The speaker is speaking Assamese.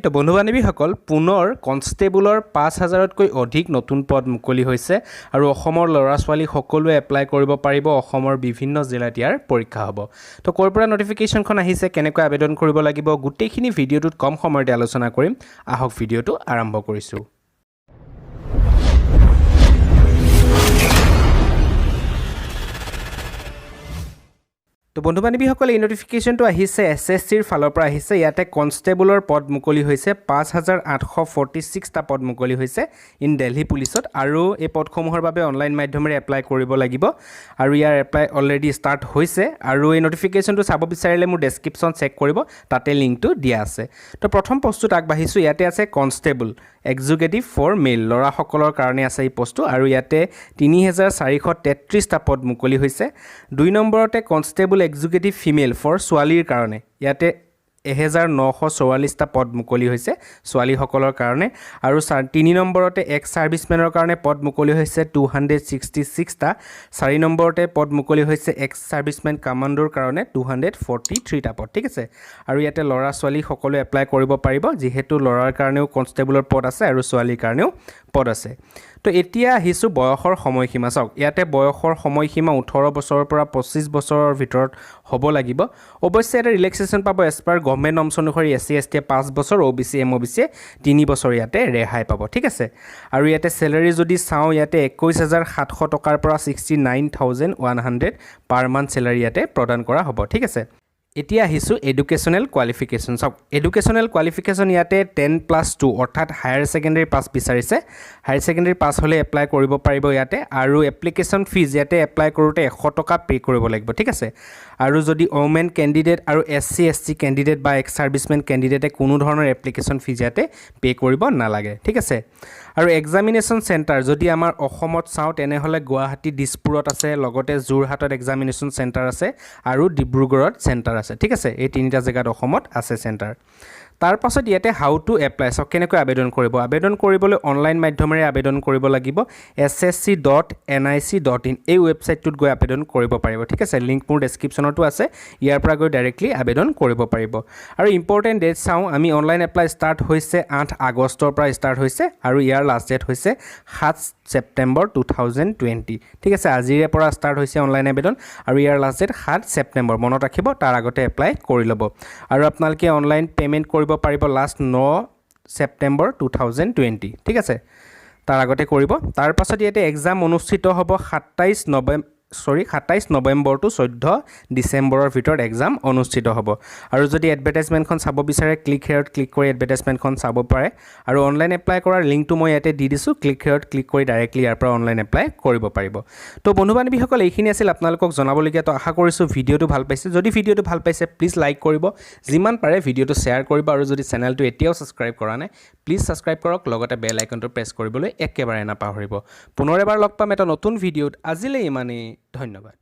তো বন্ধু বান্ধৱীসকল পুনৰ কনষ্টেবলৰ 5000তকৈ অধিক নতুন পদ মুকলি হৈছে আৰু অসমৰ ল'ৰা ছোৱালী সকলোৱে এপ্লাই কৰিব পাৰিব অসমৰ বিভিন্ন জিলাত ইয়াৰ পৰীক্ষা হ'ব তো ক'ৰ পৰা নটিফিকেশ্যনখন আহিছে কেনেকৈ আবেদন কৰিব লাগিব গোটেইখিনি ভিডিঅ'টোত কম সময়তে আলোচনা কৰিম আহক ভিডিঅ'টো আৰম্ভ কৰিছোঁ তো বন্ধু বান্ধৱীসকল এই নটিফিকেশ্যনটো আহিছে SSCৰ ফালৰ পৰা আহিছে ইয়াতে কনষ্টেবলৰ পদ মুকলি হৈছে 5846টা পদ মুকলি হৈছে ইন দিল্লী পুলিচত আৰু এই পদসমূহৰ বাবে অনলাইন মাধ্যমেৰে এপ্লাই কৰিব লাগিব আৰু ইয়াৰ এপ্লাই অলৰেডি ষ্টাৰ্ট হৈছে আৰু এই নটিফিকেশ্যনটো চাব বিচাৰিলে মোৰ ডেছক্ৰিপশ্যন চেক কৰিব তাতে লিংকটো দিয়া আছে তো প্ৰথম পোষ্টটোত আগবাঢ়িছোঁ ইয়াতে আছে কনষ্টেবল এক্সিকিউটিভ ফৰ মেল ল'ৰাসকলৰ কাৰণে আছে এই পোষ্টটো আৰু ইয়াতে 3433টা পদ মুকলি হৈছে 2 নম্বৰতে কনষ্টেবল এক্সিকিউটিভ ফিমেল ফৰ ছোৱালীৰ কাৰণে ইয়াতে 1944টা পদ মুকলি হৈছে ছোৱালীসকলৰ কাৰণে আৰু 3 নম্বৰতে এক্স সাৰ্ভিসমেনৰ কাৰণে পদ মুকলি হৈছে 266টা 4 নম্বৰতে পদ মুকলি হৈছে এক্স সাৰ্ভিসমেন কমাণ্ডৰ কাৰণে 243টা পদ ঠিক আছে আৰু ইয়াতে ল'ৰা ছোৱালী সকলোৱে এপ্লাই কৰিব পাৰিব যেহেতু ল'ৰাৰ কাৰণেও কনষ্টেবলৰ পদ আছে আৰু ছোৱালীৰ কাৰণেও পদ আছে তো এতিয়া আহিছোঁ বয়সৰ সময়সীমা চাওক ইয়াতে বয়সৰ সময়সীমা 18 বছৰৰ পৰা 25 বছৰৰ ভিতৰত হ'ব লাগিব অৱশ্যে এটা ৰিলেক্সেশ্যন পাব এজ পাৰ গভৰ্ণমেণ্ট নৰ্মছ অনুসৰি SC ST 5 বছৰ OBC MOBC 3 বছৰ ইয়াতে ৰেহাই পাব ঠিক আছে আৰু ইয়াতে স্যালাৰি যদি চাওঁ ইয়াতে 21700 টকাৰ পৰা 69100 পাৰ মান্থ স্যালাৰি ইয়াতে প্ৰদান কৰা হ'ব ঠিক আছে এতিয়া আহিছোঁ এডুকেশ্যনেল কোৱালিফিকেশ্যন চাওক এডুকেশ্যনেল কোৱালিফিকেশ্যন ইয়াতে 10+2 অৰ্থাৎ হায়াৰ ছেকেণ্ডাৰী পাছ বিচাৰিছে হায়াৰ ছেকেণ্ডাৰী পাছ হ'লে এপ্লাই কৰিব পাৰিব ইয়াতে আৰু এপ্লিকেশ্যন ফিজ ইয়াতে এপ্লাই কৰোঁতে 100 টকা পে' কৰিব লাগিব ঠিক আছে আৰু যদি ওমেন কেণ্ডিডেট আৰু SC ST কেণ্ডিডেট বা এক্স সাৰ্ভিসমেন কেণ্ডিডেটে কোনো ধৰণৰ এপ্লিকেশ্যন ফিজ ইয়াতে পে' কৰিব নালাগে ঠিক আছে আৰু এক্সামিনেশ্যন চেণ্টাৰ যদি আমাৰ অসমত চাওঁ তেনেহ'লে গুৱাহাটী দিছপুৰত আছে লগতে যোৰহাটত এক্সামিনেশ্যন চেণ্টাৰ আছে আৰু ডিব্ৰুগড়ত চেণ্টাৰ আছে ঠিক আছে এই তিনিটা জেগাত অসমত আছে চেণ্টাৰ তাৰ পাছত ইয়াতে হাউ টু এপ্লাই চাওক কেনেকৈ আবেদন কৰিব আবেদন কৰিবলৈ অনলাইন মাধ্যমেৰে আবেদন কৰিব লাগিব ssc.nic.in এই ৱেবছাইটটোত গৈ আবেদন কৰিব পাৰিব ঠিক আছে লিংক মোৰ ডেছক্ৰিপশ্যনতো আছে ইয়াৰ পৰা গৈ ডাইৰেক্টলি আবেদন কৰিব পাৰিব আৰু ইম্পৰ্টেণ্ট ডেট চাওঁ আমি অনলাইন এপ্লাই ষ্টাৰ্ট হৈছে 8 আগষ্টৰ পৰা ষ্টাৰ্ট হৈছে আৰু ইয়াৰ লাষ্ট ডেট হৈছে 7 ছেপ্টেম্বৰ 2020 ঠিক আছে আজিৰে পৰা ষ্টাৰ্ট হৈছে অনলাইন আবেদন আৰু ইয়াৰ লাষ্ট ডেট 7 ছেপ্টেম্বৰ মনত ৰাখিব তাৰ আগতে এপ্লাই কৰি ল'ব আৰু আপোনালোকে অনলাইন পে'মেণ্ট কৰিব পাৰিব লাষ্ট 9 ছেপ্টেম্বৰ 2020 ঠিক আছে তাৰ আগতে কৰিব তাৰ পাছত ইয়াতে এক্সাম অনুষ্ঠিত হ'ব 27 নৱেম্বৰ টু 14 ডিচেম্বৰৰ ভিতৰত এক্সাম অনুষ্ঠিত হ'ব আৰু যদি এডভাৰটাইজমেণ্টখন চাব বিচাৰে ক্লিক হেয়াৰত ক্লিক কৰি এডভাৰটাইজমেণ্টখন চাব পাৰে আৰু অনলাইন এপ্লাই কৰাৰ লিংকটো মই ইয়াতে দি দিছোঁ ক্লিক হেয়াৰত ক্লিক কৰি ডাইৰেক্টলি ইয়াৰ পৰা অনলাইন এপ্লাই কৰিব পাৰিব তো বন্ধু বান্ধৱীসকল এইখিনি আছিল আপোনালোকক জনাবলগীয়া তো আশা কৰিছোঁ ভিডিঅ'টো ভাল পাইছে যদি ভিডিঅ'টো ভাল পাইছে প্লিজ লাইক কৰিব যিমান পাৰে ভিডিঅ'টো শ্বেয়াৰ কৰিব আৰু যদি চেনেলটো এতিয়াও ছাবস্ক্ৰাইব কৰা নাই প্লিজ ছাবস্ক্ৰাইব কৰক লগতে বেল আইকনটো প্ৰেছ কৰিবলৈ একেবাৰে নাপাহৰিব পুনৰ এবাৰ লগ পাম এটা নতুন ভিডিঅ'ত আজিলৈ ইমানেই ধন্যবাদ